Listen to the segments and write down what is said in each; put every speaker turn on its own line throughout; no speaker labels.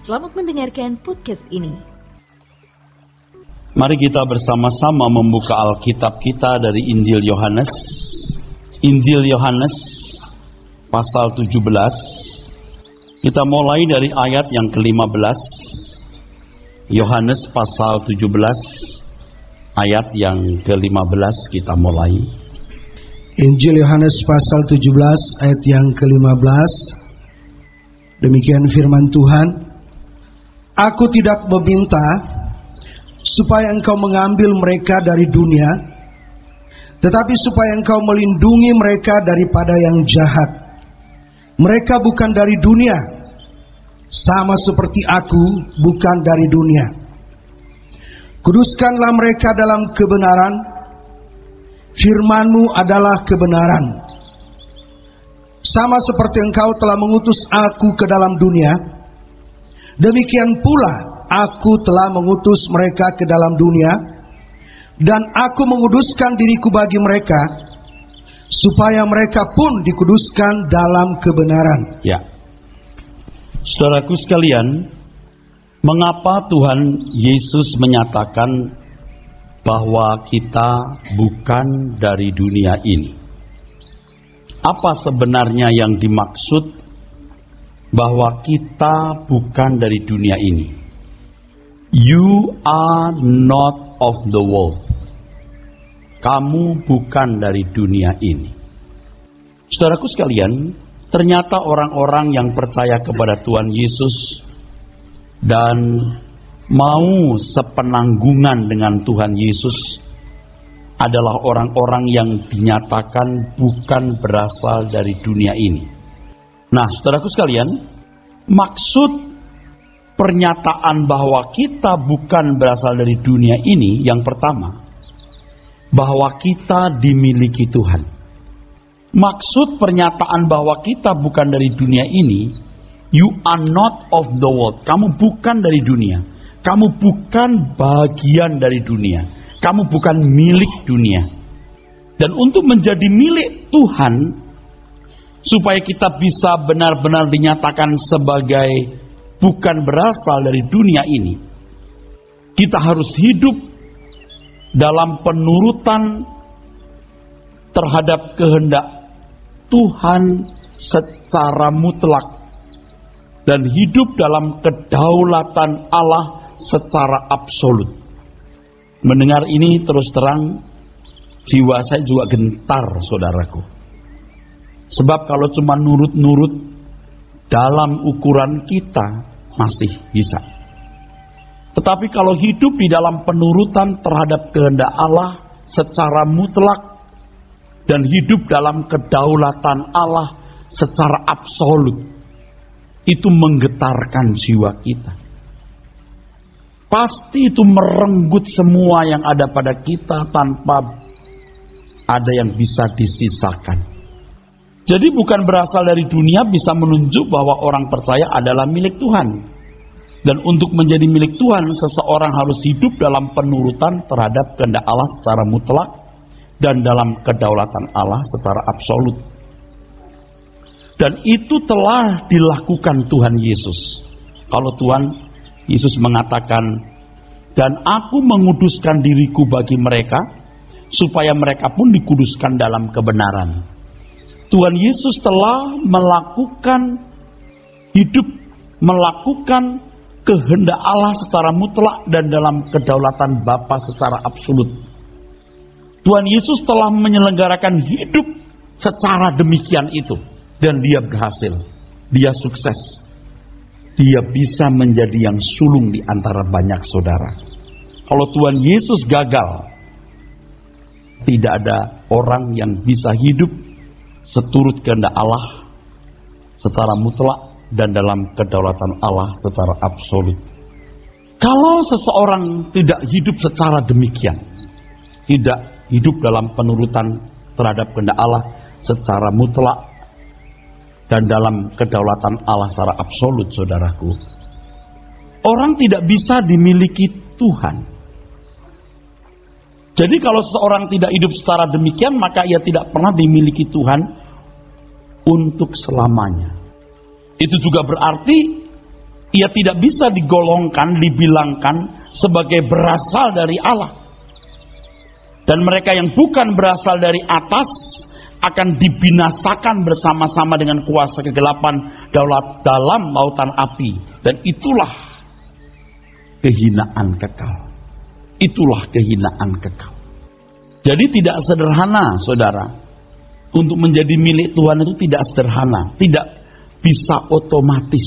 Selamat mendengarkan podcast ini.
Mari kita bersama-sama membuka Alkitab kita dari Injil Yohanes. Injil Yohanes pasal 17. Kita mulai dari ayat yang ke-15. Yohanes pasal 17 ayat yang ke-15 kita mulai.
Injil Yohanes pasal 17 ayat yang ke-15. Demikian firman Tuhan. Aku tidak meminta supaya engkau mengambil mereka dari dunia, tetapi supaya engkau melindungi mereka daripada yang jahat. Mereka bukan dari dunia, sama seperti aku bukan dari dunia. Kuduskanlah mereka dalam kebenaran, firman-Mu adalah kebenaran. Sama seperti engkau telah mengutus aku ke dalam dunia, demikian pula aku telah mengutus mereka ke dalam dunia, dan aku menguduskan diriku bagi mereka, supaya mereka pun dikuduskan dalam kebenaran.
Ya, saudaraku sekalian, mengapa Tuhan Yesus menyatakan bahwa kita bukan dari dunia ini? Apa sebenarnya yang dimaksud bahwa kita bukan dari dunia ini? You are not of the world. Kamu bukan dari dunia ini. Saudaraku sekalian, ternyata orang-orang yang percaya kepada Tuhan Yesus dan mau sepenanggungan dengan Tuhan Yesus adalah orang-orang yang dinyatakan bukan berasal dari dunia ini. Nah, saudaraku sekalian, maksud pernyataan bahwa kita bukan berasal dari dunia ini, yang pertama, bahwa kita dimiliki Tuhan. Maksud pernyataan bahwa kita bukan dari dunia ini, you are not of the world. Kamu bukan dari dunia. Kamu bukan bagian dari dunia. Kamu bukan milik dunia. Dan untuk menjadi milik Tuhan, supaya kita bisa benar-benar dinyatakan sebagai bukan berasal dari dunia ini, kita harus hidup dalam penurutan terhadap kehendak Tuhan secara mutlak dan hidup dalam kedaulatan Allah secara absolut. Mendengar ini terus terang, jiwa saya juga gentar, saudaraku. Sebab kalau cuma nurut-nurut dalam ukuran kita masih bisa. Tetapi kalau hidup di dalam penurutan terhadap kehendak Allah secara mutlak dan hidup dalam kedaulatan Allah secara absolut, itu menggetarkan jiwa kita. Pasti itu merenggut semua yang ada pada kita tanpa ada yang bisa disisakan. Jadi bukan berasal dari dunia bisa menunjuk bahwa orang percaya adalah milik Tuhan. Dan untuk menjadi milik Tuhan, seseorang harus hidup dalam penurutan terhadap kehendak Allah secara mutlak dan dalam kedaulatan Allah secara absolut. Dan itu telah dilakukan Tuhan Yesus. Kalau Tuhan Yesus mengatakan, dan aku menguduskan diriku bagi mereka, supaya mereka pun dikuduskan dalam kebenaran. Tuhan Yesus telah melakukan hidup, melakukan kehendak Allah secara mutlak dan dalam kedaulatan Bapa secara absolut. Tuhan Yesus telah menyelenggarakan hidup secara demikian itu. Dan dia berhasil, dia sukses. Dia bisa menjadi yang sulung di antara banyak saudara. Kalau Tuhan Yesus gagal, tidak ada orang yang bisa hidup seturut kehendak Allah secara mutlak dan dalam kedaulatan Allah secara absolut. Kalau seseorang tidak hidup secara demikian, tidak hidup dalam penurutan terhadap kehendak Allah secara mutlak dan dalam kedaulatan Allah secara absolut, saudaraku, orang tidak bisa dimiliki Tuhan. Jadi kalau seseorang tidak hidup secara demikian, maka ia tidak pernah dimiliki Tuhan untuk selamanya. Itu juga berarti ia tidak bisa digolongkan, dibilangkan sebagai berasal dari Allah. Dan mereka yang bukan berasal dari atas akan dibinasakan bersama-sama dengan kuasa kegelapan daulat dalam lautan api. Dan itulah kehinaan kekal. Itulah kehinaan kekal. Jadi tidak sederhana, saudara. Untuk menjadi milik Tuhan itu tidak sederhana, tidak bisa otomatis.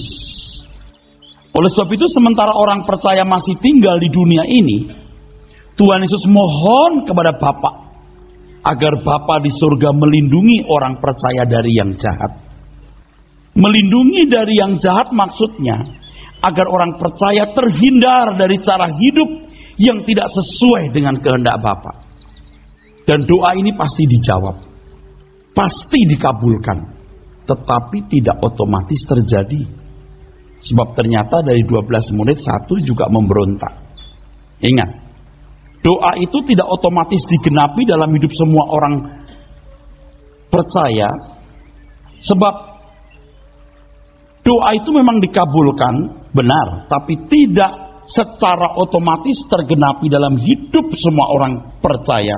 Oleh sebab itu, sementara orang percaya masih tinggal di dunia ini, Tuhan Yesus mohon kepada Bapa agar Bapa di surga melindungi orang percaya dari yang jahat. Melindungi dari yang jahat maksudnya agar orang percaya terhindar dari cara hidup yang tidak sesuai dengan kehendak Bapa. Dan doa ini pasti dijawab, pasti dikabulkan, tetapi tidak otomatis terjadi. Sebab ternyata dari 12 murid satu juga memberontak. Ingat, doa itu tidak otomatis digenapi dalam hidup semua orang percaya. Sebab doa itu memang dikabulkan, benar, tapi tidak secara otomatis tergenapi dalam hidup semua orang percaya,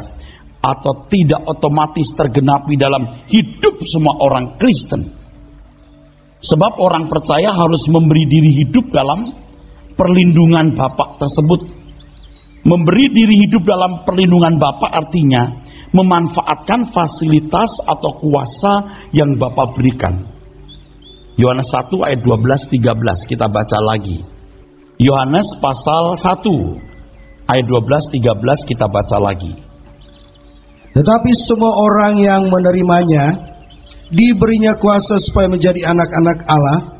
atau tidak otomatis tergenapi dalam hidup semua orang Kristen. Sebab orang percaya harus memberi diri hidup dalam perlindungan Bapa tersebut. Memberi diri hidup dalam perlindungan Bapa artinya memanfaatkan fasilitas atau kuasa yang Bapa berikan. Yohanes 1 ayat 12-13 kita baca lagi. Yohanes pasal 1 ayat 12-13 kita baca lagi.
Tetapi semua orang yang menerimanya diberinya kuasa supaya menjadi anak-anak Allah,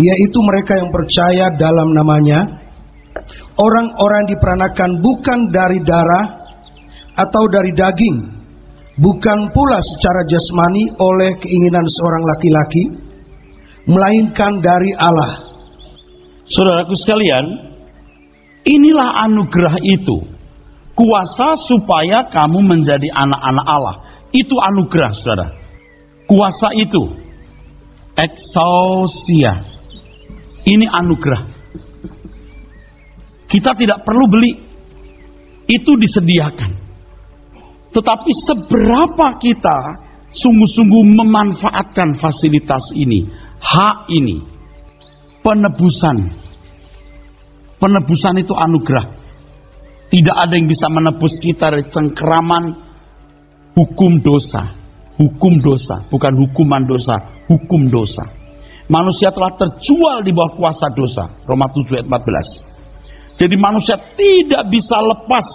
yaitu mereka yang percaya dalam namanya, orang-orang diperanakan bukan dari darah atau dari daging, bukan pula secara jasmani oleh keinginan seorang laki-laki, melainkan dari Allah.
Saudaraku sekalian, inilah anugerah itu, kuasa supaya kamu menjadi anak-anak Allah. Itu anugerah, saudara. Kuasa itu, exousia, ini anugerah. Kita tidak perlu beli, itu disediakan. Tetapi seberapa kita sungguh-sungguh memanfaatkan fasilitas ini, hak ini, penebusan. Penebusan itu anugerah. Tidak ada yang bisa menebus kita dari cengkeraman hukum dosa. Hukum dosa, bukan hukuman dosa, hukum dosa. Manusia telah terjual di bawah kuasa dosa. Roma 7 ayat 14. Jadi manusia tidak bisa lepas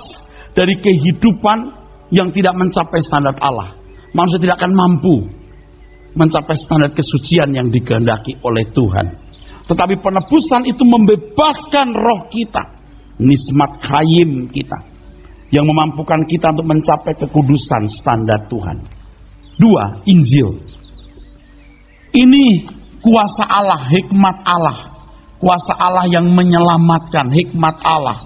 dari kehidupan yang tidak mencapai standar Allah. Manusia tidak akan mampu mencapai standar kesucian yang dikehendaki oleh Tuhan. Tetapi penebusan itu membebaskan roh kita, nismat khayim kita, yang memampukan kita untuk mencapai kekudusan standar Tuhan. 2. Injil. Ini kuasa Allah, hikmat Allah. Kuasa Allah yang menyelamatkan, hikmat Allah.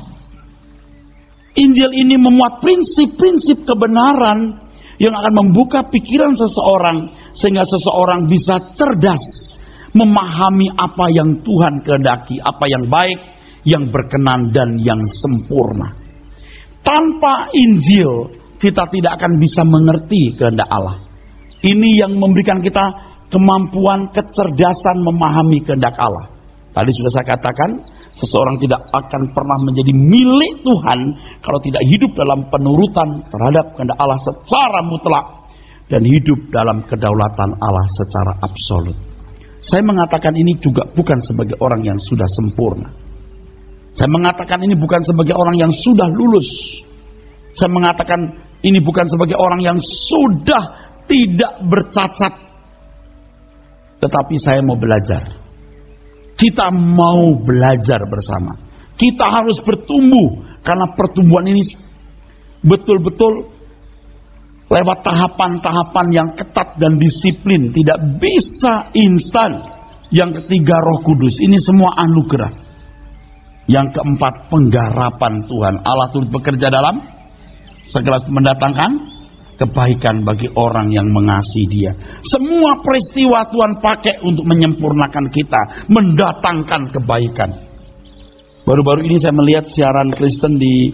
Injil ini memuat prinsip-prinsip kebenaran yang akan membuka pikiran seseorang sehingga seseorang bisa cerdas memahami apa yang Tuhan kehendaki, apa yang baik, yang berkenan dan yang sempurna. Tanpa Injil kita tidak akan bisa mengerti kehendak Allah. Ini yang memberikan kita kemampuan, kecerdasan memahami kehendak Allah. Tadi sudah saya katakan, seseorang tidak akan pernah menjadi milik Tuhan kalau tidak hidup dalam penurutan terhadap kehendak Allah secara mutlak dan hidup dalam kedaulatan Allah secara absolut. Saya mengatakan ini juga bukan sebagai orang yang sudah sempurna. Saya mengatakan ini bukan sebagai orang yang sudah lulus. Saya mengatakan ini bukan sebagai orang yang sudah tidak bercacat. Tetapi saya mau belajar. Kita mau belajar bersama. Kita harus bertumbuh, karena pertumbuhan ini betul-betul lewat tahapan-tahapan yang ketat dan disiplin. Tidak bisa instan. Yang ketiga, Roh Kudus. Ini semua anugerah. Yang keempat, penggarapan Tuhan. Allah turut bekerja dalam segala mendatangkan kebaikan bagi orang yang mengasihi Dia. Semua peristiwa Tuhan pakai untuk menyempurnakan kita, mendatangkan kebaikan. Baru-baru ini saya melihat siaran Kristen di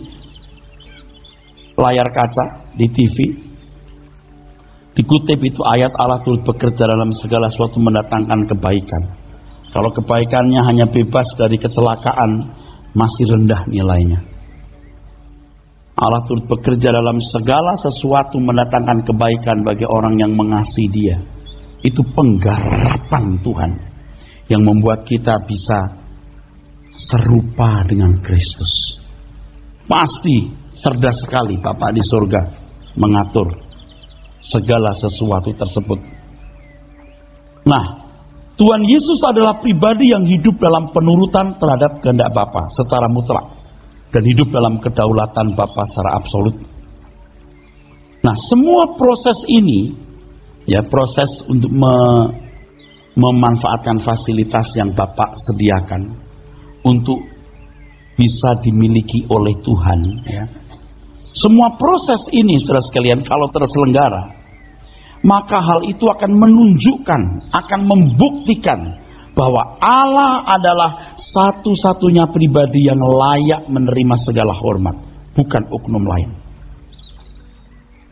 layar kaca, di TV. Dikutip itu ayat, Allah turut bekerja dalam segala sesuatu mendatangkan kebaikan. Kalau kebaikannya hanya bebas dari kecelakaan, masih rendah nilainya. Allah turut bekerja dalam segala sesuatu mendatangkan kebaikan bagi orang yang mengasihi Dia. Itu penggarapan Tuhan yang membuat kita bisa serupa dengan Kristus. Pasti cerdas sekali Bapa di surga mengatur segala sesuatu tersebut. Nah, Tuhan Yesus adalah pribadi yang hidup dalam penurutan terhadap kehendak Bapa secara mutlak dan hidup dalam kedaulatan Bapa secara absolut. Nah, semua proses ini, ya, proses untuk memanfaatkan fasilitas yang Bapa sediakan untuk bisa dimiliki oleh Tuhan, ya. Semua proses ini, saudara sekalian, kalau terselenggara, maka hal itu akan menunjukkan, akan membuktikan bahwa Allah adalah satu-satunya pribadi yang layak menerima segala hormat, bukan oknum lain.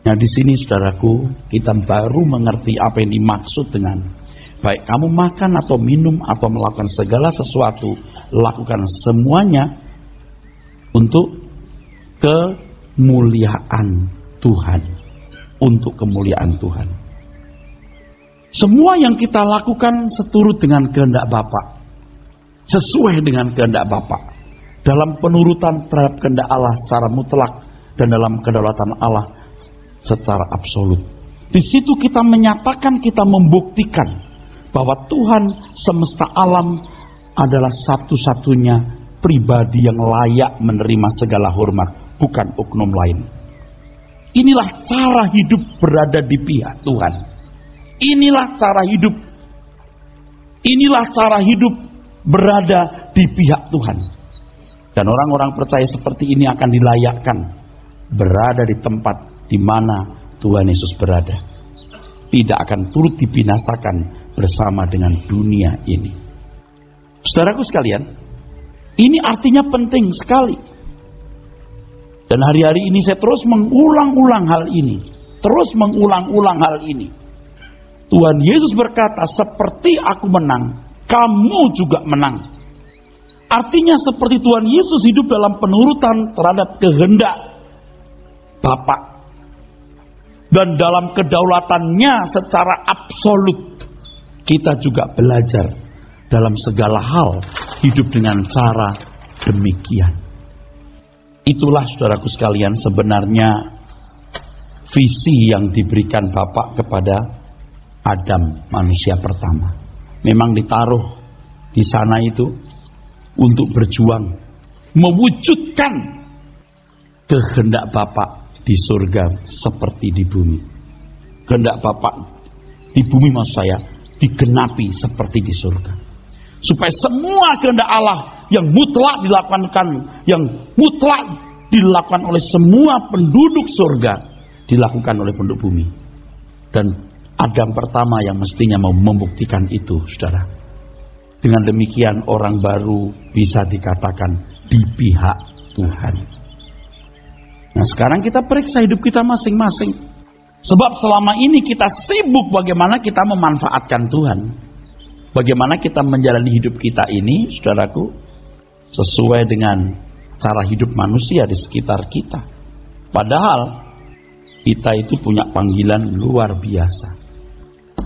Nah, di sini saudaraku, kita baru mengerti apa yang dimaksud dengan baik kamu makan atau minum atau melakukan segala sesuatu, lakukan semuanya untuk kemuliaan Tuhan, untuk kemuliaan Tuhan. Semua yang kita lakukan seturut dengan kehendak Bapa, sesuai dengan kehendak Bapa, dalam penurutan terhadap kehendak Allah secara mutlak dan dalam kedaulatan Allah secara absolut. Di situ kita menyatakan, kita membuktikan bahwa Tuhan semesta alam adalah satu-satunya pribadi yang layak menerima segala hormat, bukan oknum lain. Inilah cara hidup berada di pihak Tuhan. Inilah cara hidup. Inilah cara hidup berada di pihak Tuhan. Dan orang-orang percaya seperti ini akan dilayakkan berada di tempat di mana Tuhan Yesus berada. Tidak akan turut dibinasakan bersama dengan dunia ini. Saudaraku sekalian, ini artinya penting sekali. Dan hari-hari ini saya terus mengulang-ulang hal ini. Terus mengulang-ulang hal ini. Tuhan Yesus berkata, seperti aku menang, kamu juga menang. Artinya seperti Tuhan Yesus hidup dalam penurutan terhadap kehendak Bapa. Dan dalam kedaulatannya secara absolut, kita juga belajar dalam segala hal hidup dengan cara demikian. Itulah saudaraku sekalian sebenarnya visi yang diberikan Bapa kepada Adam, manusia pertama. Memang ditaruh di sana itu untuk berjuang mewujudkan kehendak Bapa di surga seperti di bumi. Kehendak Bapa di bumi maksud saya digenapi seperti di surga. Supaya semua kehendak Allah yang mutlak dilakukan oleh semua penduduk surga, dilakukan oleh penduduk bumi. Dan Adam pertama yang mestinya mau membuktikan itu, saudara. Dengan demikian orang baru bisa dikatakan di pihak Tuhan. Nah, sekarang kita periksa hidup kita masing-masing. Sebab selama ini kita sibuk bagaimana kita memanfaatkan Tuhan. Bagaimana kita menjalani hidup kita ini, saudaraku, sesuai dengan cara hidup manusia di sekitar kita. Padahal kita itu punya panggilan luar biasa.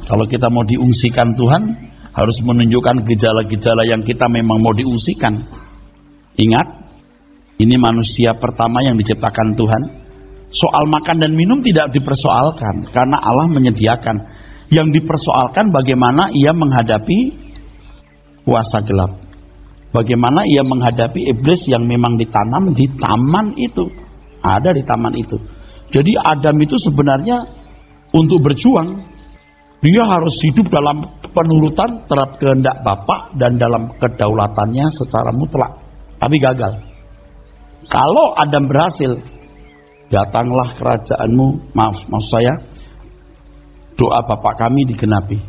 Kalau kita mau diungsikan Tuhan, harus menunjukkan gejala-gejala yang kita memang mau diungsikan. Ingat, ini manusia pertama yang diciptakan Tuhan. Soal makan dan minum tidak dipersoalkan, karena Allah menyediakan. Yang dipersoalkan bagaimana ia menghadapi kuasa gelap. Bagaimana ia menghadapi iblis yang memang ditanam di taman itu. Ada di taman itu. Jadi Adam itu sebenarnya untuk berjuang, dia harus hidup dalam penurutan terhadap kehendak Bapa dan dalam kedaulatannya secara mutlak. Tapi gagal. Kalau Adam berhasil datanglah kerajaanmu, maksud saya doa Bapa kami digenapi.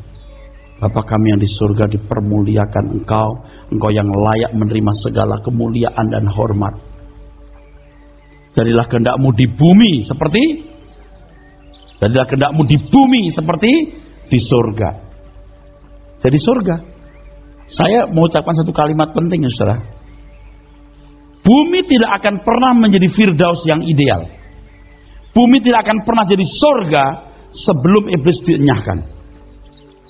Bapa kami yang di surga, dipermuliakan Engkau yang layak menerima segala kemuliaan dan hormat. Jadilah kehendak-Mu di bumi seperti di surga. Jadi surga. Saya mau ucapkan satu kalimat penting ya saudara. Bumi tidak akan pernah menjadi Firdaus yang ideal. Bumi tidak akan pernah jadi surga sebelum iblis dienyahkan.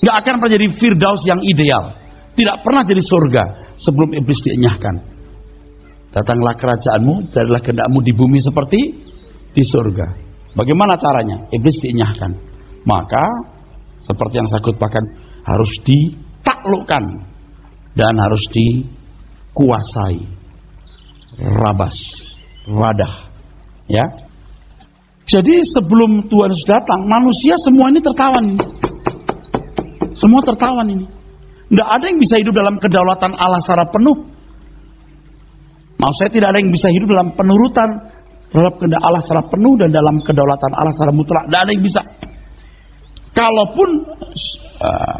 Nggak akan pernah jadi Firdaus yang ideal. Tidak pernah jadi surga sebelum iblis dienyahkan. Datanglah kerajaanmu, jadilah kehendak-Mu di bumi seperti di surga. Bagaimana caranya? Iblis dienyahkan. Maka seperti yang saya khotbahkan, harus ditaklukkan dan harus dikuasai. Rabas, radah, ya. Jadi sebelum Tuhan Yesus datang, manusia semua ini tertawan. Semua tertawan ini. Tidak ada yang bisa hidup dalam kedaulatan Allah secara penuh. Maksud saya tidak ada yang bisa hidup dalam penurutan terhadap kehendak Allah secara penuh dan dalam kedaulatan Allah secara mutlak. Tidak ada yang bisa. Kalaupun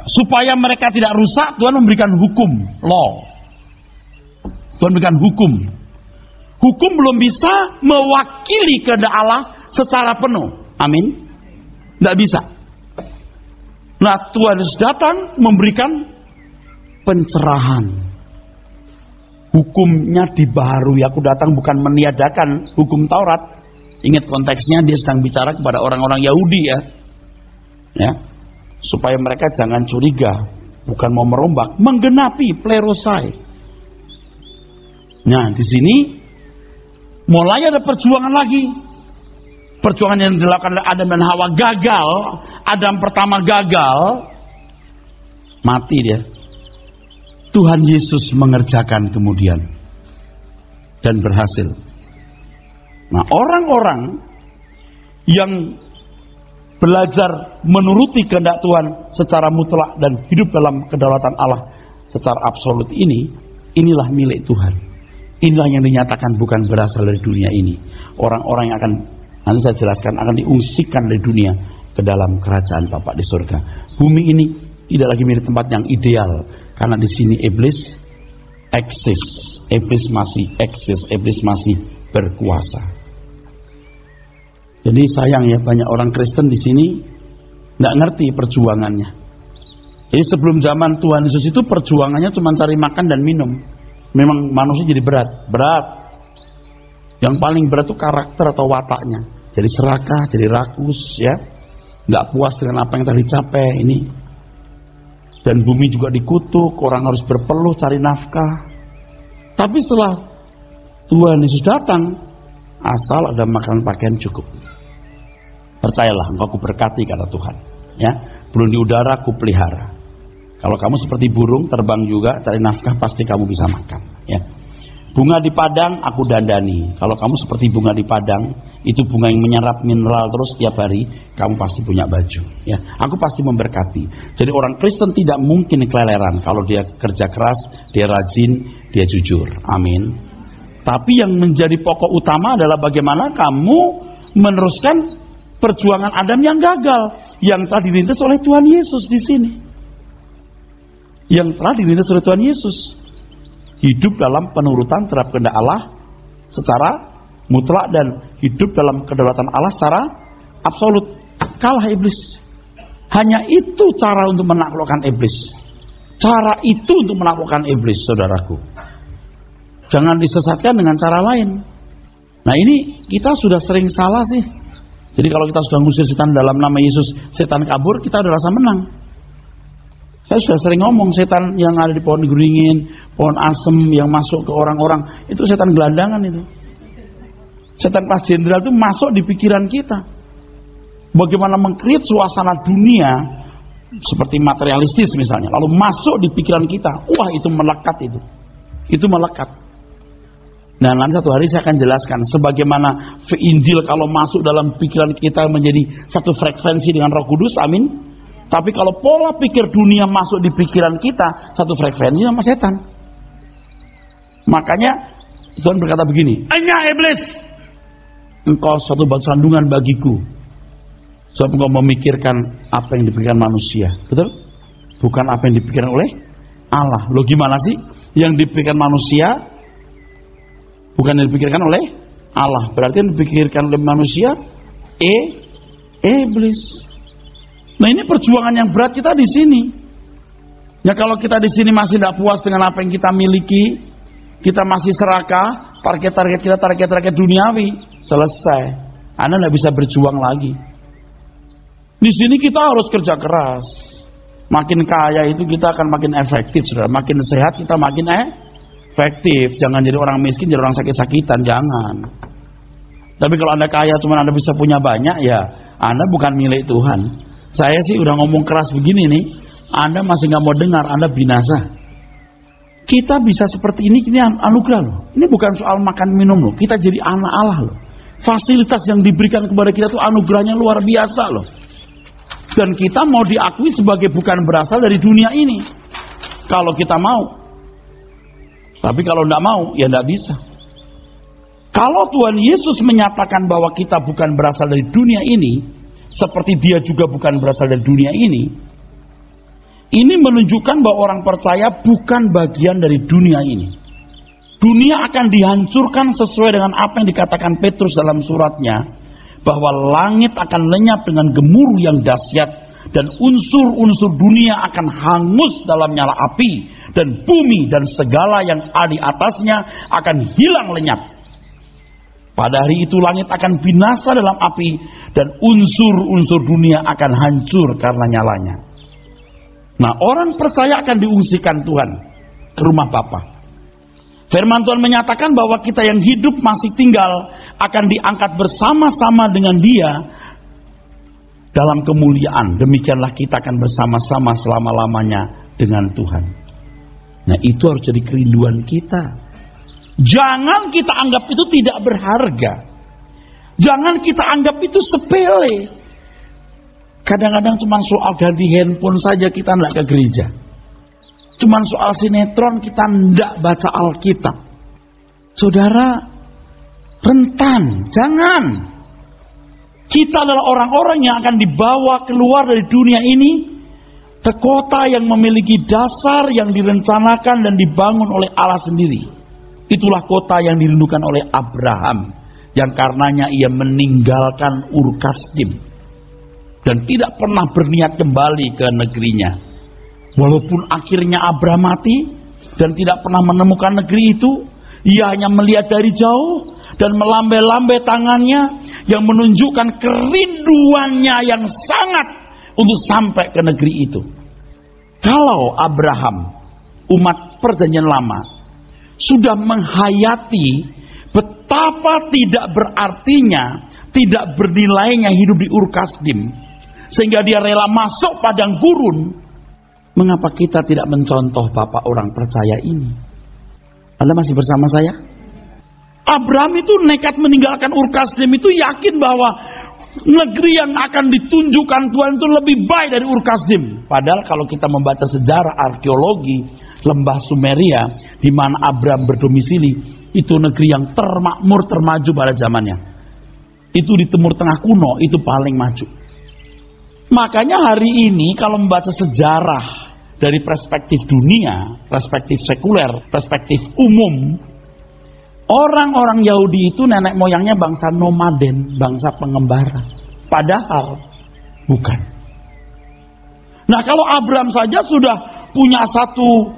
supaya mereka tidak rusak, Tuhan memberikan hukum, law. Tuhan memberikan hukum. Hukum belum bisa mewakili kehendak Allah secara penuh. Amin. Tidak bisa. Nah, Tuhan Yesus datang memberikan pencerahan. Hukumnya dibaharui. Aku datang bukan meniadakan hukum Taurat. Ingat konteksnya, dia sedang bicara kepada orang-orang Yahudi ya. Ya. Supaya mereka jangan curiga, bukan mau merombak, menggenapi plerosai. Nah, di sini mulai ada perjuangan lagi. Perjuangan yang dilakukan oleh Adam dan Hawa gagal. Adam pertama gagal, mati dia. Tuhan Yesus mengerjakan kemudian dan berhasil. Nah, orang-orang yang belajar menuruti kehendak Tuhan secara mutlak dan hidup dalam kedaulatan Allah secara absolut ini, inilah milik Tuhan. Inilah yang dinyatakan bukan berasal dari dunia ini. Orang-orang yang akan, nanti saya jelaskan, akan diungsikan dari dunia ke dalam kerajaan Bapa di surga. Bumi ini tidak lagi menjadi tempat yang ideal, karena di sini iblis eksis, iblis masih eksis, iblis masih berkuasa. Jadi sayang ya, banyak orang Kristen di sini nggak ngerti perjuangannya. Jadi sebelum zaman Tuhan Yesus itu perjuangannya cuma cari makan dan minum. Memang manusia jadi berat. Yang paling berat itu karakter atau wataknya. Jadi serakah, jadi rakus ya, nggak puas dengan apa yang telah dicapai ini. Dan bumi juga dikutuk, orang harus berpeluh cari nafkah. Tapi setelah Tuhan Yesus datang, asal ada makan pakaian cukup. Percayalah, engkau kuberkati kata Tuhan. Ya, burung di udara kupelihara. Kalau kamu seperti burung terbang juga cari nafkah, pasti kamu bisa makan. Ya. Bunga di padang aku dandani. Kalau kamu seperti bunga di padang, itu bunga yang menyerap mineral terus setiap hari, kamu pasti punya baju. Ya, aku pasti memberkati. Jadi orang Kristen tidak mungkin keleleran. Kalau dia kerja keras, dia rajin, dia jujur. Amin. Tapi yang menjadi pokok utama adalah bagaimana kamu meneruskan perjuangan Adam yang gagal, yang telah dirintis oleh Tuhan Yesus di sini. Yang telah dirintis oleh Tuhan Yesus. Hidup dalam penurutan terhadap kehendak Allah secara mutlak dan hidup dalam kedaulatan Allah secara absolut. Kalah iblis. Hanya itu cara untuk menaklukkan iblis. Cara itu untuk menaklukkan iblis, saudaraku. Jangan disesatkan dengan cara lain. Nah, ini kita sudah sering salah sih. Jadi kalau kita sudah ngusir setan dalam nama Yesus, setan kabur, kita udah rasa menang. Saya sudah sering ngomong, setan yang ada di pohon geringin, pohon asem yang masuk ke orang-orang, itu setan gelandangan itu. Setan kelas jenderal itu masuk di pikiran kita. Bagaimana mengkreat suasana dunia seperti materialistis misalnya, lalu masuk di pikiran kita. Wah, itu melekat itu. Itu melekat. Nah, nanti satu hari saya akan jelaskan sebagaimana Injil kalau masuk dalam pikiran kita menjadi satu frekuensi dengan Roh Kudus, amin. Tapi kalau pola pikir dunia masuk di pikiran kita, satu frekuensi sama setan. Makanya Tuhan berkata begini, "Enya iblis, engkau suatu batu sandungan bagiku, sebab engkau memikirkan apa yang dipikirkan manusia. Betul? Bukan apa yang dipikirkan oleh Allah. Loh gimana sih? Yang dipikirkan manusia bukan yang dipikirkan oleh Allah. Berarti yang dipikirkan oleh manusia iblis. Nah, ini perjuangan yang berat kita di sini. Ya, kalau kita di sini masih tidak puas dengan apa yang kita miliki, kita masih serakah, target-target kita target-target duniawi, selesai. Anda tidak bisa berjuang lagi. Di sini kita harus kerja keras. Makin kaya itu kita akan makin efektif, saudara. Makin sehat kita makin efektif. Jangan jadi orang miskin, jadi orang sakit-sakitan, jangan. Tapi kalau Anda kaya cuma Anda bisa punya banyak, ya Anda bukan milik Tuhan. Saya sih udah ngomong keras begini nih, Anda masih nggak mau dengar, Anda binasa. Kita bisa seperti ini anugerah loh. Ini bukan soal makan minum loh. Kita jadi anak Allah loh. Fasilitas yang diberikan kepada kita tuh anugerahnya luar biasa loh. Dan kita mau diakui sebagai bukan berasal dari dunia ini. Kalau kita mau. Tapi kalau tidak mau, ya tidak bisa. Kalau Tuhan Yesus menyatakan bahwa kita bukan berasal dari dunia ini, seperti dia juga bukan berasal dari dunia ini menunjukkan bahwa orang percaya bukan bagian dari dunia ini. Dunia akan dihancurkan sesuai dengan apa yang dikatakan Petrus dalam suratnya, bahwa langit akan lenyap dengan gemuruh yang dahsyat, dan unsur-unsur dunia akan hangus dalam nyala api, dan bumi dan segala yang ada di atasnya akan hilang lenyap. Pada hari itu langit akan binasa dalam api, dan unsur-unsur dunia akan hancur karena nyalanya. Nah, orang percaya akan diungsikan Tuhan ke rumah Bapa. Firman Tuhan menyatakan bahwa kita yang hidup masih tinggal akan diangkat bersama-sama dengan Dia dalam kemuliaan. Demikianlah kita akan bersama-sama selama-lamanya dengan Tuhan. Nah, itu harus jadi kerinduan kita. Jangan kita anggap itu tidak berharga. Jangan kita anggap itu sepele. Kadang-kadang cuma soal ganti handphone saja kita tidak ke gereja. Cuma soal sinetron kita tidak baca Alkitab. Saudara, rentan. Jangan. Kita adalah orang-orang yang akan dibawa keluar dari dunia ini ke kota yang memiliki dasar yang direncanakan dan dibangun oleh Allah sendiri. Itulah kota yang dirindukan oleh Abraham, yang karenanya ia meninggalkan Ur Kasdim dan tidak pernah berniat kembali ke negerinya. Walaupun akhirnya Abraham mati dan tidak pernah menemukan negeri itu, ia hanya melihat dari jauh dan melambai-lambai tangannya yang menunjukkan kerinduannya yang sangat untuk sampai ke negeri itu. Kalau Abraham, umat perjanjian lama, sudah menghayati betapa tidak berartinya, tidak bernilainya hidup di Ur Kasdim, sehingga dia rela masuk padang gurun, mengapa kita tidak mencontoh Bapak orang percaya ini? Anda masih bersama saya? Abraham itu nekat meninggalkan Ur Kasdim itu yakin bahwa negeri yang akan ditunjukkan Tuhan itu lebih baik dari Ur Kasdim. Padahal kalau kita membaca sejarah arkeologi lembah Sumeria di mana Abraham berdomisili, itu negeri yang termakmur, termaju pada zamannya. Itu di Timur Tengah kuno, itu paling maju. Makanya hari ini kalau membaca sejarah dari perspektif dunia, perspektif sekuler, perspektif umum, orang-orang Yahudi itu nenek moyangnya bangsa nomaden, bangsa pengembara. Padahal bukan. Nah, kalau Abraham saja sudah punya satu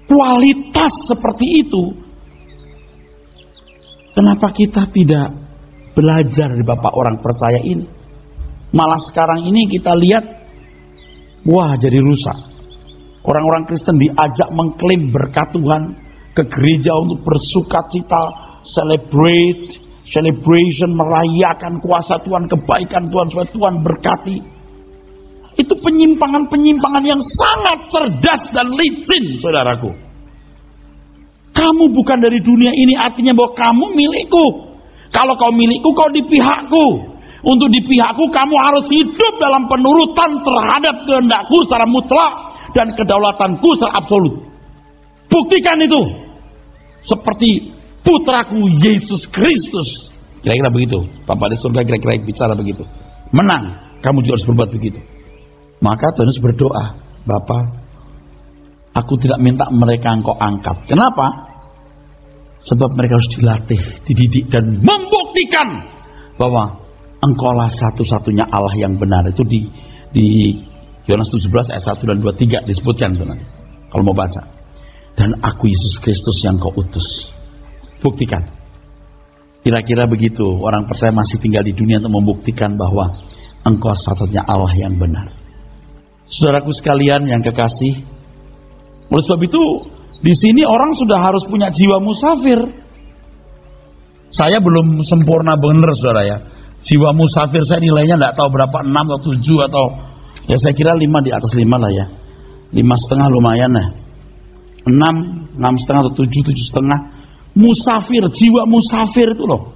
kualitas seperti itu, kenapa kita tidak belajar dari Bapak orang percaya ini? Malah sekarang ini kita lihat, wah jadi rusak. Orang-orang Kristen diajak mengklaim berkat Tuhan ke gereja untuk bersukacita, celebration, merayakan kuasa Tuhan, kebaikan Tuhan, supaya Tuhan berkati. Itu penyimpangan-penyimpangan yang sangat cerdas dan licin, saudaraku. Kamu bukan dari dunia ini, artinya bahwa kamu milikku. Kalau kau milikku, kau di pihakku. Untuk di pihakku, kamu harus hidup dalam penurutan terhadap kehendakku secara mutlak dan kedaulatanku secara absolut. Buktikan itu. Seperti putraku Yesus Kristus Kira-kira begitu. Bapak di surga kira-kira bicara begitu. Menang, kamu juga harus berbuat begitu. Maka Tuhan Yesus berdoa, Bapa, aku tidak minta mereka engkau angkat. Kenapa? Sebab mereka harus dilatih, dididik, dan membuktikan bahwa engkaulah satu-satunya Allah yang benar. Itu di Yohanes 17 ayat 1 dan 23 disebutkan itu nanti, kalau mau baca. Dan aku Yesus Kristus yang kau utus. Buktikan. Kira-kira begitu, orang percaya masih tinggal di dunia untuk membuktikan bahwa engkau satu-satunya Allah yang benar. Saudaraku sekalian yang kekasih, oleh sebab itu di sini orang sudah harus punya jiwa musafir. Saya belum sempurna benar, saudara ya. Jiwa musafir saya nilainya tidak tahu berapa, 6 atau 7 atau ya saya kira 5, di atas 5 lah ya. 5,5 lumayan lah. 6,5 atau 7,5. Musafir, jiwa musafir itu loh,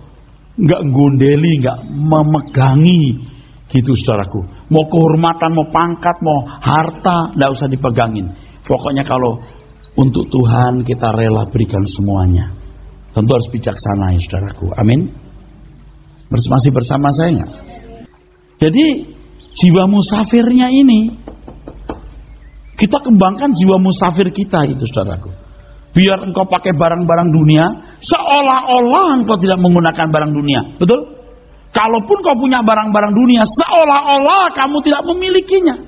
nggak gondeli, nggak memegangi gitu saudaraku. Mau kehormatan, mau pangkat, mau harta, nggak usah dipegangin. Pokoknya kalau untuk Tuhan kita rela berikan semuanya. Tentu harus bijaksana ya saudaraku. Amin. Masih bersama saya nggak? Jadi jiwa musafirnya ini kita kembangkan, jiwa musafir kita itu saudaraku. Biar engkau pakai barang-barang dunia, seolah-olah engkau tidak menggunakan barang dunia. Betul? Kalaupun kau punya barang-barang dunia, seolah-olah kamu tidak memilikinya.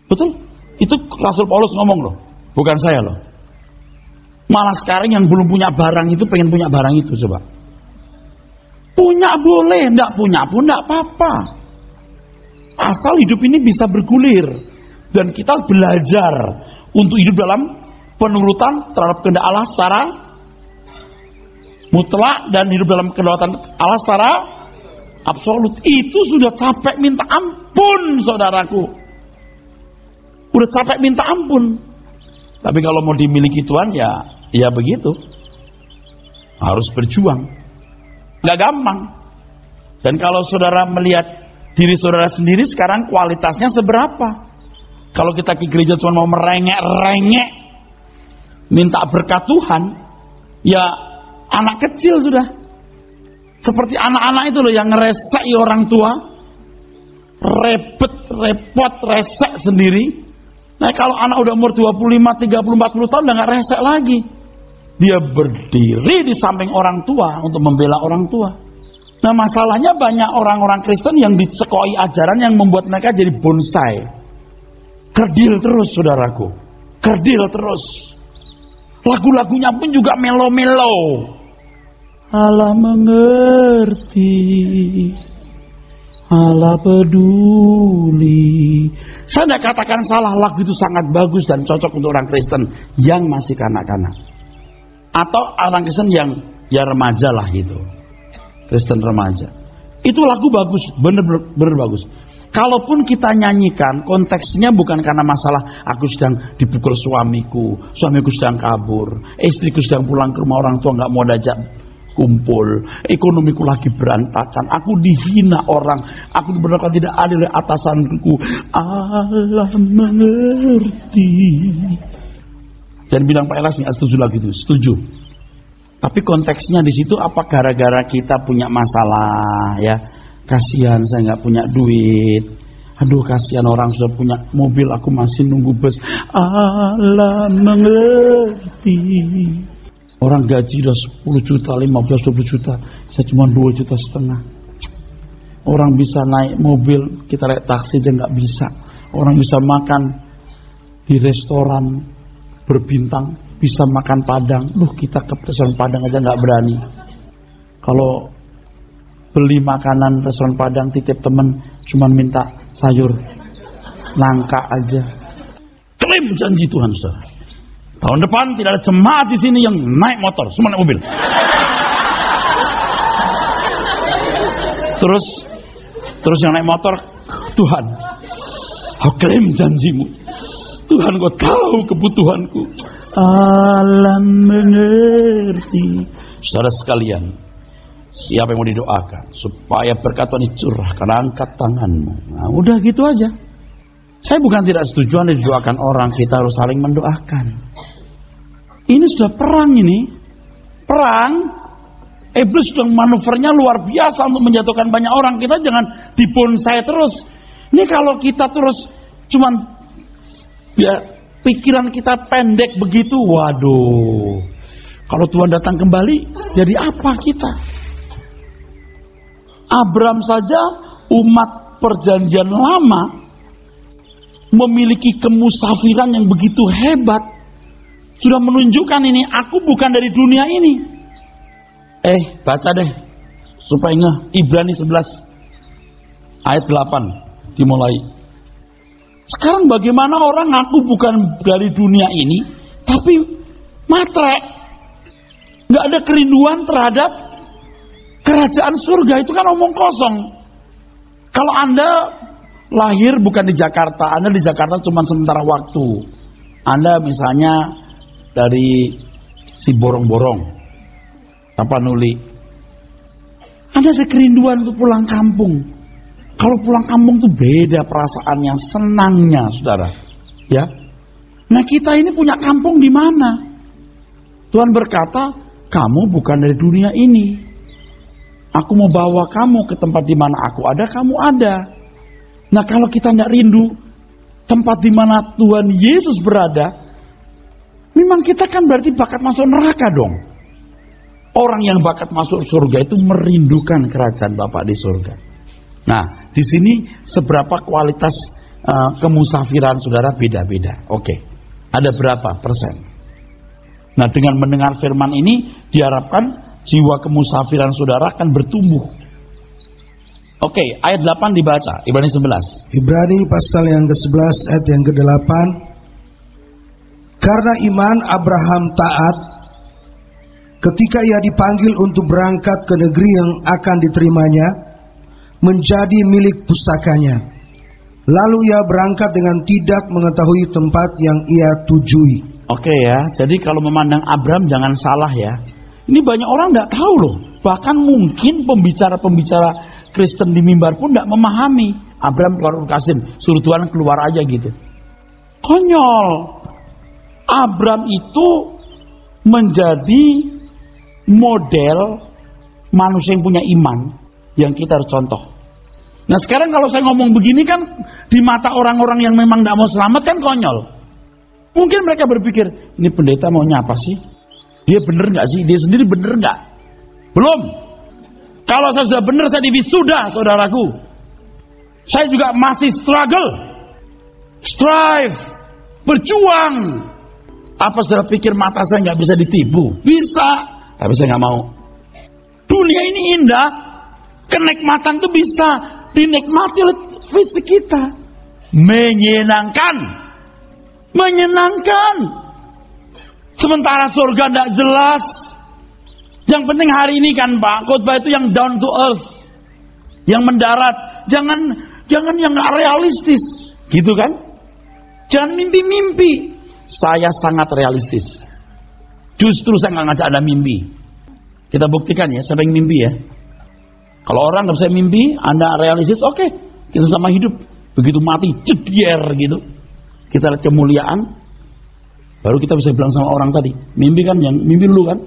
Betul? Itu Rasul Paulus ngomong loh, bukan saya loh. Malah sekarang yang belum punya barang itu pengen punya barang itu, coba. Punya boleh, enggak punya pun enggak apa-apa. Asal hidup ini bisa bergulir. Dan kita belajar untuk hidup dalam penurutan terhadap kehendak Allah secara mutlak dan hidup dalam kedaulatan Allah secara absolut. Itu sudah capek minta ampun, saudaraku. Udah capek minta ampun. Tapi kalau mau dimiliki Tuhan ya begitu. Harus berjuang. Gak gampang. Dan kalau saudara melihat diri saudara sendiri sekarang kualitasnya seberapa? Kalau kita ke gereja cuma mau merengek-rengek minta berkat Tuhan, ya anak kecil sudah. Seperti anak-anak itu loh yang ngeresek orang tua, repot, resek sendiri. Nah kalau anak udah umur 25, 30, 40 tahun udah gak resek lagi. Dia berdiri di samping orang tua untuk membela orang tua. Nah masalahnya banyak orang-orang Kristen yang disekoi ajaran yang membuat mereka jadi bonsai. Kerdil terus saudaraku, kerdil terus. Lagu-lagunya pun juga melo-melo. Allah mengerti, Allah peduli. Saya tidak katakan salah, lagu itu sangat bagus dan cocok untuk orang Kristen yang masih kanak-kanak. Atau orang Kristen yang ya remaja lah gitu. Kristen remaja. Itu lagu bagus, bener-bener bagus. Kalaupun kita nyanyikan, konteksnya bukan karena masalah aku sedang dipukul suamiku sedang kabur, istriku sedang pulang ke rumah orang tua nggak mau diajak kumpul, ekonomiku lagi berantakan, aku dihina orang, aku diperlakukan tidak adil oleh atasanku. Allah mengerti. Dan bilang Pak Elas nggak setuju lagi itu, setuju. Tapi konteksnya di situ apa gara-gara kita punya masalah ya? Kasihan saya nggak punya duit. Aduh kasihan orang sudah punya mobil, aku masih nunggu bus. Allah mengerti. Orang gaji udah 10 juta, 15, 20 juta. Saya cuma 2,5 juta. Orang bisa naik mobil, kita naik taksi aja nggak bisa. Orang bisa makan di restoran berbintang, bisa makan Padang. Kita ke restoran Padang aja nggak berani. Kalau beli makanan restoran Padang titip temen cuman minta sayur nangka aja. Klaim janji Tuhan saudara. Tahun depan tidak ada jemaat di sini yang naik motor, semua naik mobil. Terus yang naik motor, Tuhan, aku klaim janjimu. Tuhan, kau tahu kebutuhanku. Allah mengerti. Saudara sekalian, siapa yang mau didoakan supaya berkat Tuhan dicurahkan, angkat tanganmu. Nah, udah gitu aja. Saya bukan tidak setuju Anda didoakan orang, kita harus saling mendoakan. Ini sudah perang ini. Perang. Iblis sudah manuvernya luar biasa untuk menjatuhkan banyak orang. Kita jangan dibonsai terus. Ini kalau kita terus cuman ya pikiran kita pendek begitu, waduh. Kalau Tuhan datang kembali, jadi apa kita? Abraham saja umat perjanjian lama memiliki kemusafiran yang begitu hebat. Sudah menunjukkan ini, aku bukan dari dunia ini. Baca deh supaya ngeh. Ibrani 11 ayat 8 dimulai. Sekarang bagaimana orang ngaku bukan dari dunia ini tapi matre, gak ada kerinduan terhadap kerajaan surga. Itu kan omong kosong. Kalau Anda lahir bukan di Jakarta, Anda di Jakarta cuma sementara waktu. Anda misalnya dari si borong-borong Tapanuli, Anda ada kerinduan untuk pulang kampung. Kalau pulang kampung tuh beda perasaannya, senangnya, saudara. Ya, nah kita ini punya kampung di mana? Tuhan berkata, kamu bukan dari dunia ini. Aku mau bawa kamu ke tempat di mana aku ada, kamu ada. Nah kalau kita tidak rindu tempat di mana Tuhan Yesus berada, memang kita kan berarti bakat masuk neraka dong. Orang yang bakat masuk surga itu merindukan kerajaan Bapa di surga. Nah, di sini seberapa kualitas kemusafiran saudara beda-beda. Oke, ada berapa persen? Nah, dengan mendengar firman ini diharapkan jiwa kemusafiran saudara akan bertumbuh. Oke, ayat 8 dibaca, Ibrani 11.
Ibrani pasal yang ke-11 ayat yang ke-8. Karena iman Abraham taat ketika ia dipanggil untuk berangkat ke negeri yang akan diterimanya, menjadi milik pusakanya. Lalu ia berangkat dengan tidak mengetahui tempat yang ia tujui.
Oke ya, jadi kalau memandang Abraham jangan salah ya. Ini banyak orang tidak tahu loh. Bahkan mungkin pembicara-pembicara Kristen di mimbar pun tidak memahami. Abraham keluar Urkasim, suruh Tuhan keluar aja gitu. Konyol. Abraham itu menjadi model manusia yang punya iman yang kita harus contoh. Nah sekarang kalau saya ngomong begini kan di mata orang-orang yang memang tidak mau selamat kan konyol. Mungkin mereka berpikir, ini pendeta maunya apa sih? Dia bener nggak sih? Dia sendiri bener nggak? Belum. Kalau saya sudah bener, saya diwisuda, saudaraku. Saya juga masih strive, berjuang. Apa saudara pikir mata saya nggak bisa ditipu? Bisa. Tapi saya nggak mau. Dunia ini indah, kenikmatan itu bisa dinikmati oleh fisik kita. Menyenangkan. Sementara surga tidak jelas. Yang penting hari ini kan Pak, khotbah itu yang down to earth, yang mendarat. Jangan yang nggak realistis, gitu kan? Jangan mimpi-mimpi. Saya sangat realistis. Justru saya nggak ngajak Anda mimpi. Kita buktikan ya, siapa yang mimpi ya. Kalau orang nggak bisa mimpi, Anda realistis, oke, kita sama hidup. Begitu mati, jedier gitu. Kita lihat kemuliaan, baru kita bisa bilang sama orang tadi, mimpi kan, yang mimpi dulu kan.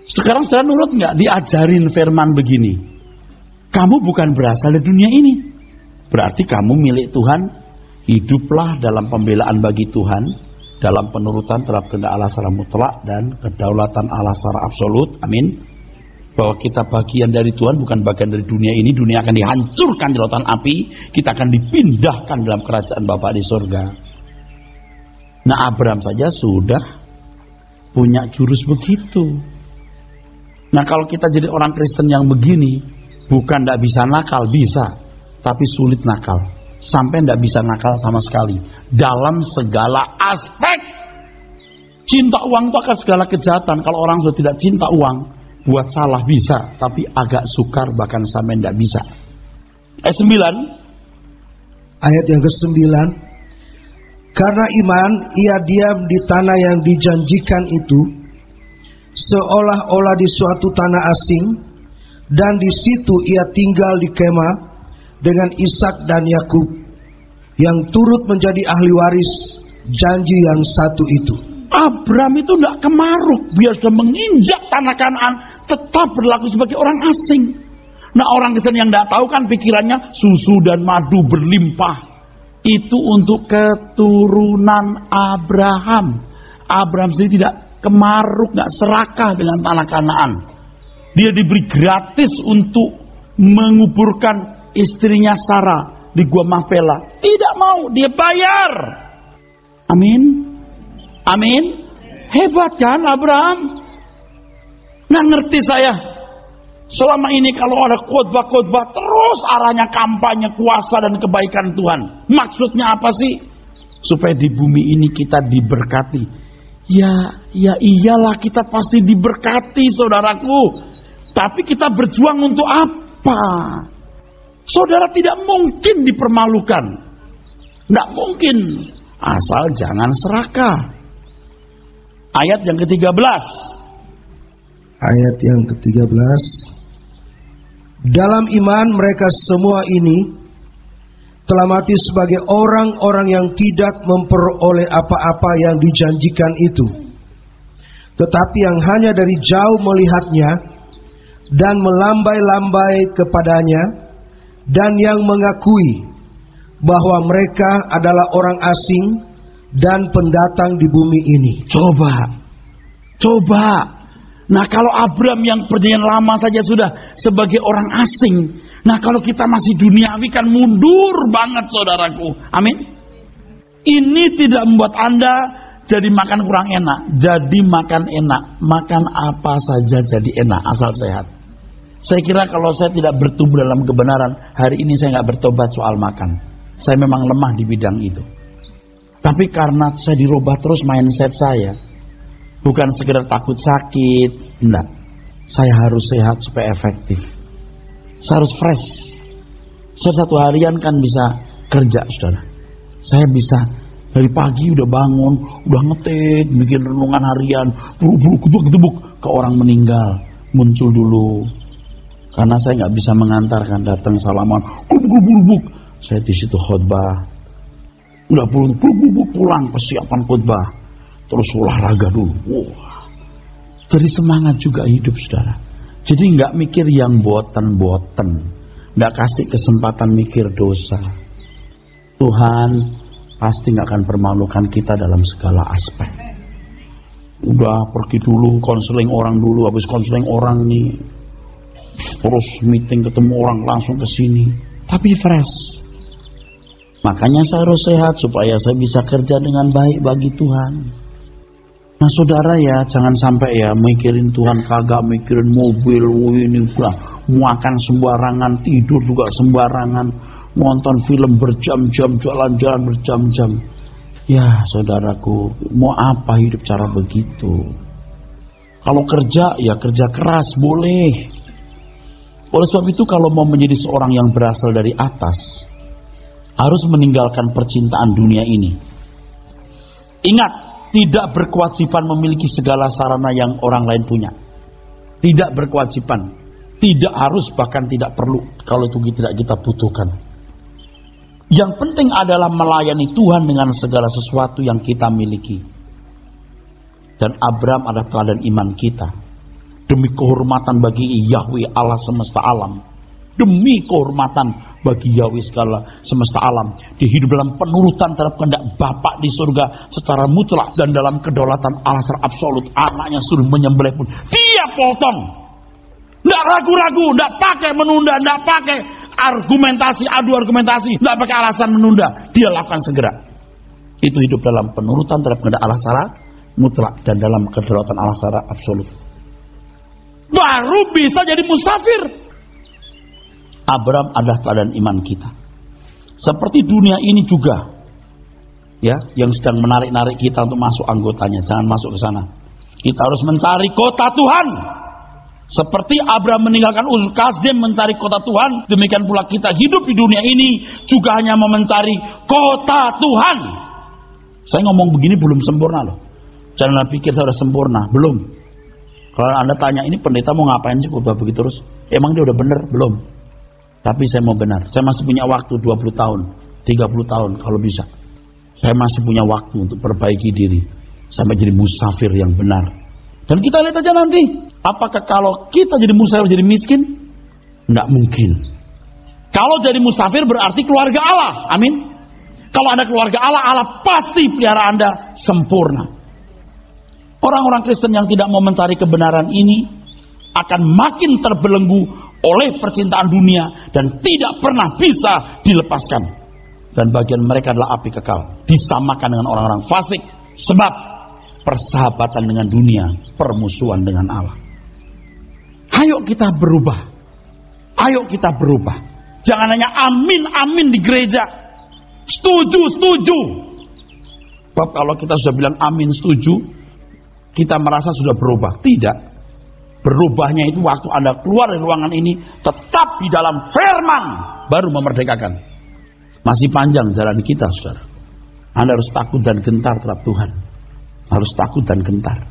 Sekarang saudara nurut nggak? Diajarin firman begini, kamu bukan berasal dari dunia ini, berarti kamu milik Tuhan. Hiduplah dalam pembelaan bagi Tuhan, dalam penurutan terhadap kehendak Allah secara mutlak dan kedaulatan Allah secara absolut. Amin. Bahwa kita bagian dari Tuhan, bukan bagian dari dunia ini. Dunia akan dihancurkan di lautan api, kita akan dipindahkan dalam kerajaan Bapa di surga. Nah Abraham saja sudah punya jurus begitu. Nah kalau kita jadi orang Kristen yang begini, bukan tidak bisa nakal, bisa, tapi sulit nakal. Sampai tidak bisa nakal sama sekali dalam segala aspek. Cinta uang itu akan segala kejahatan. Kalau orang sudah tidak cinta uang, buat salah bisa, tapi agak sukar bahkan sampai tidak bisa. Ayat 9.
Ayat yang ke-9. Karena iman ia diam di tanah yang dijanjikan itu, seolah-olah di suatu tanah asing, dan di situ ia tinggal di kemah dengan Ishak dan Yakub, yang turut menjadi ahli waris janji yang satu itu.
Abraham itu tidak kemaruk, biar sudah menginjak tanah Kanaan, tetap berlaku sebagai orang asing. Nah, orang Kristen yang tidak tahu kan pikirannya susu dan madu berlimpah. Itu untuk keturunan Abraham. Abraham sendiri tidak kemaruk, nggak serakah dengan tanah Kanaan. Dia diberi gratis untuk menguburkan istrinya Sarah di Gua Mahpela. Tidak mau, dia bayar. Amin. Amin. Hebat kan Abraham? Nah, ngerti saya. Selama ini kalau ada khotbah-khotbah terus arahnya kampanye kuasa dan kebaikan Tuhan. Maksudnya apa sih? Supaya di bumi ini kita diberkati. Ya iyalah, kita pasti diberkati saudaraku. Tapi kita berjuang untuk apa? Saudara tidak mungkin dipermalukan. Tidak mungkin. Asal jangan serakah. Ayat yang ke-13.
Ayat yang ke-13. Dalam iman mereka semua ini telah mati sebagai orang-orang yang tidak memperoleh apa-apa yang dijanjikan itu, tetapi yang hanya dari jauh melihatnya dan melambai-lambai kepadanya, dan yang mengakui bahwa mereka adalah orang asing dan pendatang di bumi ini. Coba. Nah, kalau Abraham yang perjanjian lama saja sudah sebagai orang asing. Nah, kalau kita masih duniawi kan mundur banget saudaraku. Amin. Ini tidak membuat Anda jadi makan kurang enak. Jadi makan enak. Makan apa saja jadi enak asal sehat. Saya kira kalau saya tidak bertumbuh dalam kebenaran, hari ini saya nggak bertobat soal makan. Saya memang lemah di bidang itu. Tapi karena saya dirubah terus mindset saya. Bukan sekedar takut sakit, enggak. Saya harus sehat supaya efektif. Saya harus fresh. Saya satu harian kan bisa kerja, saudara. Saya bisa dari pagi udah bangun, udah ngetik, bikin renungan harian, gebuk ke orang meninggal, muncul dulu. Karena saya nggak bisa mengantarkan, datang salaman, gebuk. Saya di situ khotbah. Udah pulang persiapan khotbah. Terus olahraga dulu. Wah. Jadi semangat juga hidup saudara. Jadi nggak mikir yang boten. Nggak kasih kesempatan mikir dosa. Tuhan pasti nggak akan permalukan kita dalam segala aspek. Udah pergi dulu, konseling orang dulu. Habis konseling orang nih, terus meeting ketemu orang langsung ke sini. Tapi fresh. Makanya saya harus sehat supaya saya bisa kerja dengan baik bagi Tuhan. Nah saudara ya, jangan sampai ya mikirin Tuhan kagak, mikirin mobil, ini pula makan sembarangan, tidur juga sembarangan, nonton film berjam-jam, jalan-jalan berjam-jam. Ya saudaraku, mau apa hidup cara begitu? Kalau kerja, ya kerja keras boleh. Oleh sebab itu kalau mau menjadi seorang yang berasal dari atas, harus meninggalkan percintaan dunia ini. Ingat, tidak berkewajiban memiliki segala sarana yang orang lain punya. Tidak berkewajiban. Tidak harus, bahkan tidak perlu. Kalau itu tidak kita butuhkan. Yang penting adalah melayani Tuhan dengan segala sesuatu yang kita miliki. Dan Abraham adalah teladan iman kita. Demi kehormatan bagi Yahweh Allah semesta alam. Demi kehormatan bagi Yahweh segala semesta alam, dia hidup dalam penurutan terhadap kehendak Bapa di surga secara mutlak, dan dalam kedaulatan Allah secara absolut. Anaknya suruh menyembelih pun dia potong, tidak ragu-ragu, tidak pakai menunda, tidak pakai adu argumentasi, tidak pakai alasan menunda, dia lakukan segera. Itu hidup dalam penurutan terhadap kehendak Allah secara mutlak dan dalam kedaulatan Allah secara absolut. Baru bisa jadi musafir. Abraham adalah teladan iman kita. Seperti dunia ini juga, ya, yang sedang menarik-narik kita untuk masuk anggotanya. Jangan masuk ke sana. Kita harus mencari kota Tuhan. Seperti Abraham meninggalkan Ur Kasdim mencari kota Tuhan, demikian pula kita hidup di dunia ini juga hanya mencari kota Tuhan. Saya ngomong begini belum sempurna loh. Jangan pikir saya sudah sempurna, belum. Kalau Anda tanya, ini pendeta mau ngapain sih khotbah begitu terus? Emang dia udah benar? Belum. Tapi saya mau benar. Saya masih punya waktu 20 tahun, 30 tahun kalau bisa. Saya masih punya waktu untuk perbaiki diri sampai jadi musafir yang benar. Dan kita lihat aja nanti.
Apakah kalau kita jadi musafir jadi miskin? Enggak mungkin. Kalau jadi musafir berarti keluarga Allah. Amin. Kalau ada keluarga Allah, Allah pasti pelihara Anda sempurna. Orang-orang Kristen yang tidak mau mencari kebenaran ini akan makin terbelenggu oleh percintaan dunia dan tidak pernah bisa dilepaskan. Dan bagian mereka adalah api kekal, disamakan dengan orang-orang fasik. Sebab persahabatan dengan dunia, permusuhan dengan Allah. Ayo kita berubah. Ayo kita berubah. Jangan hanya amin, amin di gereja. Setuju, setuju. Sebab kalau kita sudah bilang amin, setuju, kita merasa sudah berubah. Tidak. Berubahnya itu waktu Anda keluar dari ruangan ini, tetap di dalam firman, baru memerdekakan. Masih panjang jalan kita, saudara. Anda harus takut dan gentar terhadap Tuhan. Harus takut dan gentar.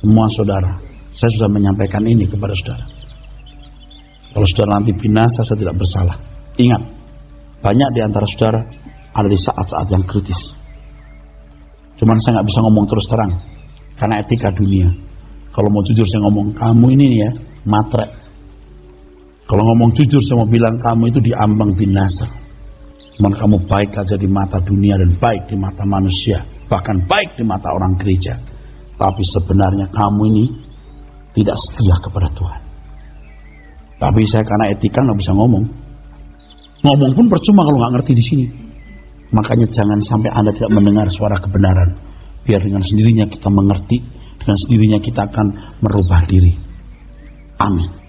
Semua saudara, saya sudah menyampaikan ini kepada saudara. Kalau saudara nanti binasa, saya tidak bersalah. Ingat, banyak di antara saudara ada di saat-saat yang kritis. Cuman saya nggak bisa ngomong terus terang, karena etika dunia. Kalau mau jujur saya ngomong, kamu ini ya, matre. Kalau ngomong jujur saya mau bilang, kamu itu diambang binasa. Cuman kamu baik aja di mata dunia dan baik di mata manusia. Bahkan baik di mata orang gereja. Tapi sebenarnya kamu ini tidak setia kepada Tuhan. Tapi saya karena etika nggak bisa ngomong. Ngomong pun percuma kalau nggak ngerti di sini. Makanya jangan sampai Anda tidak mendengar suara kebenaran. Biar dengan sendirinya kita mengerti. Dengan sendirinya kita akan merubah diri. Amin.